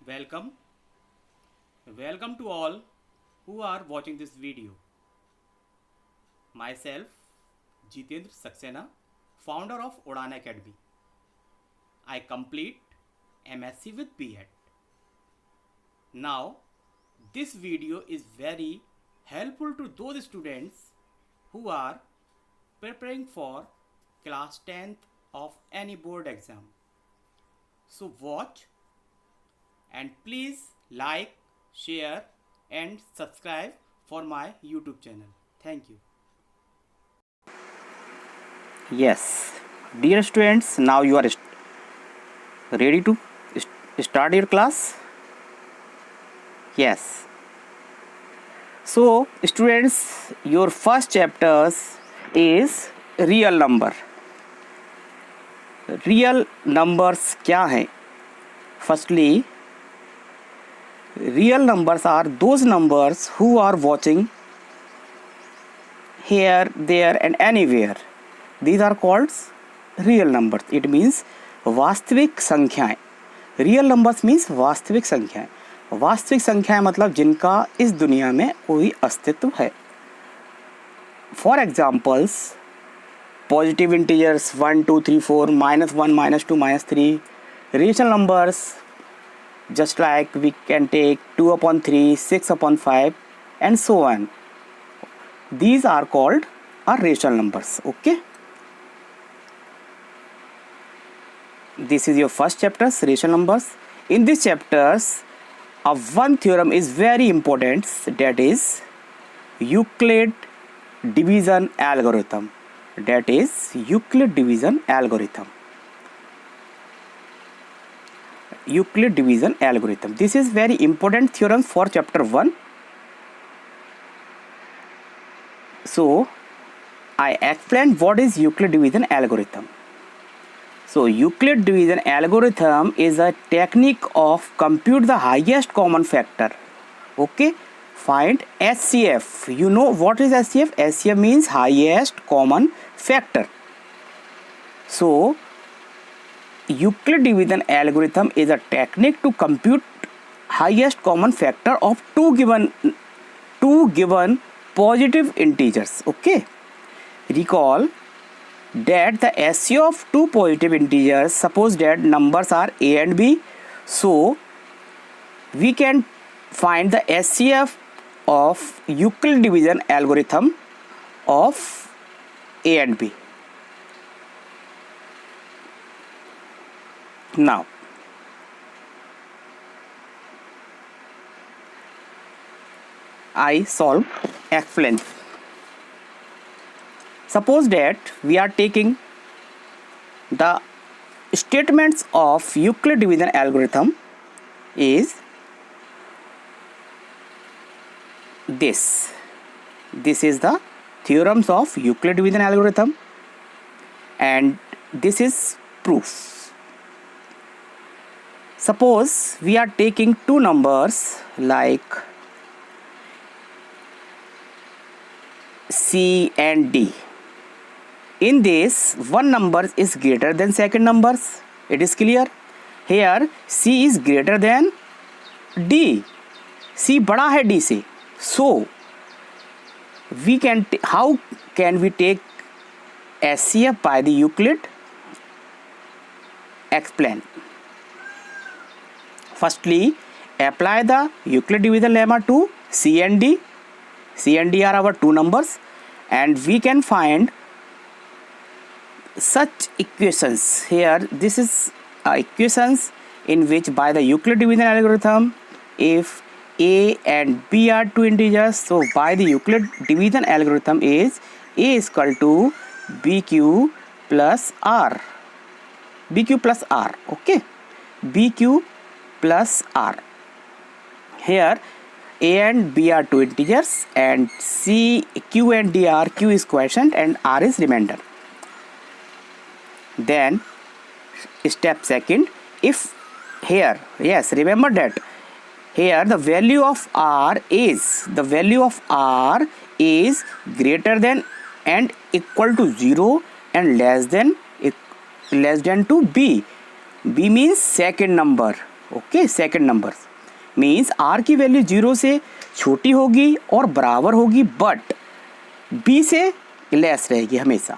Welcome. Welcome to all who are watching this video. Myself, Jitendra Saxena, founder of Udan Academy. I complete MSc with B.Ed. Now, this video is very helpful to those students who are preparing for class 10th of any board exam. So watch and please like, share and subscribe for my YouTube channel. Thank you. Yes, dear students, now you are ready to start your class. Yes. So, students, your first chapters is real number. Real numbers क्या हैं? Firstly, real numbers are those numbers who are watching here, there and anywhere. These are called real numbers. It means वास्तविक संख्याएं. Real numbers means वास्तविक संख्याएं. वास्तविक संख्याएं मतलब जिनका इस दुनिया में कोई अस्तित्व है. For examples, positive integers 1, 2, 3, 4, -1, -2, -3. Rational numbers, just like we can take 2/3, 6/5 and so on. These are called rational numbers. Okay. This is your first chapter, rational numbers. In this chapters, one theorem is very important, that is Euclid division algorithm. That is Euclid division algorithm. Euclid division algorithm. This is very important theorem for chapter 1. So, I explained what is Euclid division algorithm. So, Euclid division algorithm is a technique of compute the highest common factor. Okay, find HCF. You know what is HCF? HCF means highest common factor. So, Euclid division algorithm is a technique to compute highest common factor of two given positive integers. Okay, recall that the SCF of two positive integers, suppose that numbers are a and b, so we can find the SCF of Euclid division algorithm of a and b. Now, I explain. Suppose that we are taking the statements of Euclid division algorithm is this. This is the theorems of Euclid division algorithm and this is proof. Suppose we are taking two numbers like C and D. In this, one number is greater than second numbers. It is clear. Here C is greater than D. C बड़ा है D से. So how can we take SCF by the Euclid? Explain. Firstly, apply the Euclid division lemma to C and D. C and D are our two numbers and we can find such equations. Here this is equations in which by the Euclid division algorithm, if a and b are two integers, so by the Euclid division algorithm is a is equal to bq plus r. bq plus r. Okay, bq plus r. Here a and b are two integers and q and d are, q is quotient and r is remainder. Then step second, if here, yes, remember that here the value of r is greater than and equal to 0 and less than to b. B means second number. Okay, second number means R की value 0 से छोटी होगी और बराबर होगी, but B से less रहेगी हमेशा.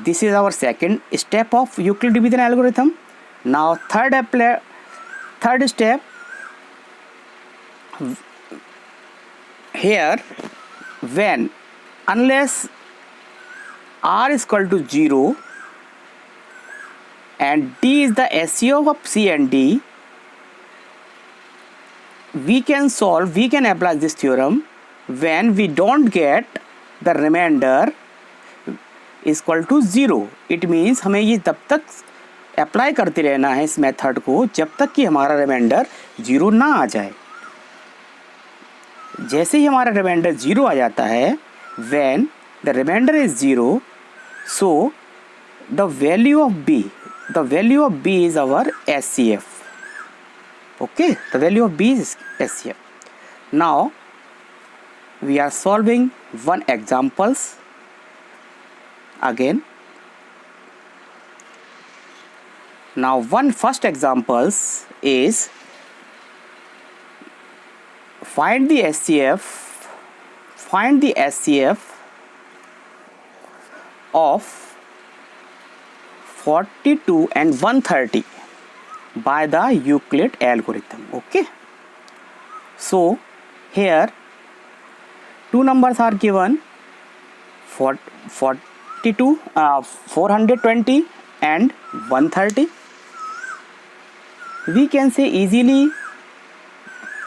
This is our second step of Euclid division algorithm. Now third step, here when unless r is equal to 0 and d is the SCO of C and D, we can apply this theorem when we don't get the remainder is equal to 0. It means हमें ये तब तक apply करते रहना है इस method को जब तक कि हमारा रिमाइंडर 0 ना आ जाए. जैसे ही हमारा रिमाइंडर 0 आ जाता है, when the remainder is 0, so the value of B is our SCF. Okay, the value of B is SCF. Now we are solving one examples again. Now one first examples is find the SCF of 42 and 130 by the Euclid algorithm. Okay, so here two numbers are given, 42 420 and 130. We can say easily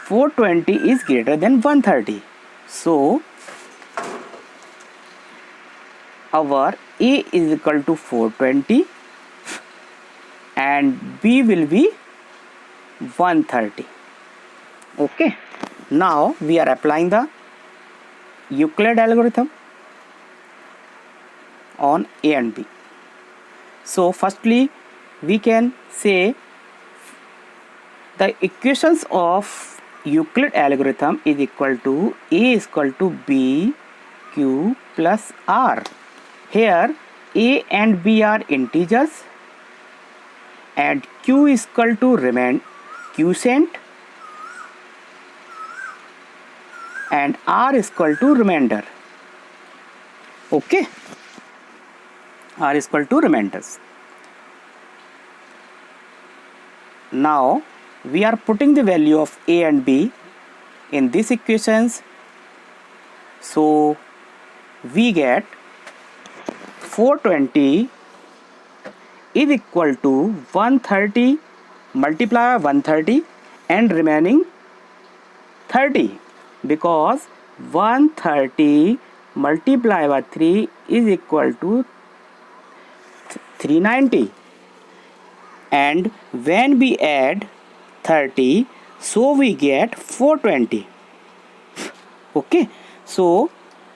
420 is greater than 130. So our A is equal to 420 and B will be 130. Okay, now we are applying the Euclid algorithm on A and B. So firstly we can say the equations of Euclid algorithm is equal to A is equal to B Q plus R. Here A and B are integers and Q is equal to quotient and R is equal to remainder. Okay, R is equal to remainders. Now we are putting the value of A and B in these equations. So we get 420 is equal to 130 multiplied by 130 and remaining 30, because 130 multiplied by 3 is equal to 390, and when we add 30, so we get 420. Okay, so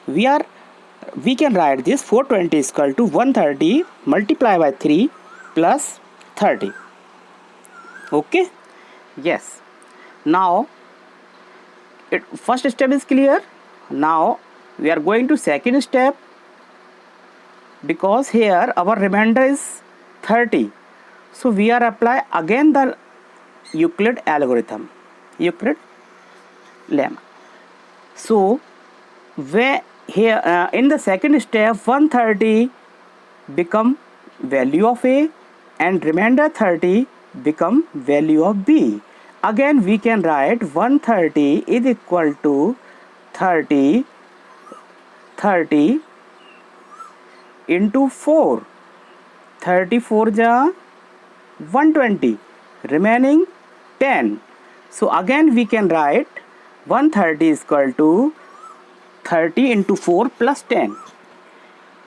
we can write this 420 is equal to 130 multiplied by 3 plus 30. Okay, yes. Now first step is clear. Now we are going to second step, because here our remainder is 30, so we are apply again the Euclid algorithm, Euclid lemma. So where here in the second step 130 become value of A and remainder 30 become value of B. Again we can write 130 is equal to 30 into 4, 34 ja 120, remaining 10. So again we can write 130 is equal to 30 into 4 plus 10.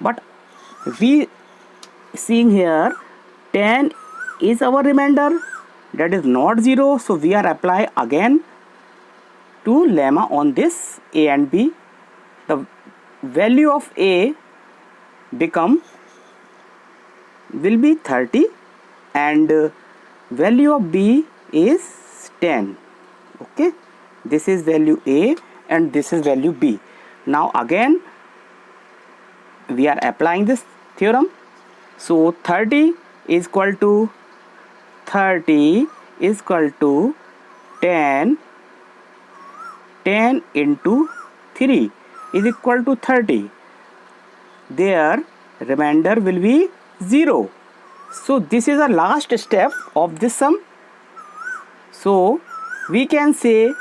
But we seeing here 10 is our remainder, that is not 0. So we are apply again to lemma on this A and B. The value of A will be 30 and value of B is 10. Okay, this is value A and this is value B. Now again we are applying this theorem. So 30 is equal to 30 is equal to 10 into 3 is equal to 30. Their remainder will be 0. So this is the last step of this sum. So we can say,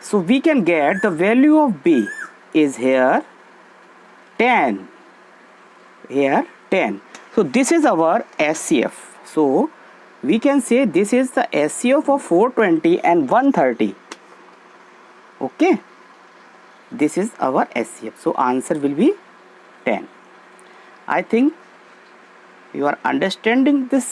so we can get the value of b is here 10. Here 10. So this is our SCF. So we can say this is the SCF of 420 and 130. Okay, this is our SCF. So answer will be 10. I think you are understanding this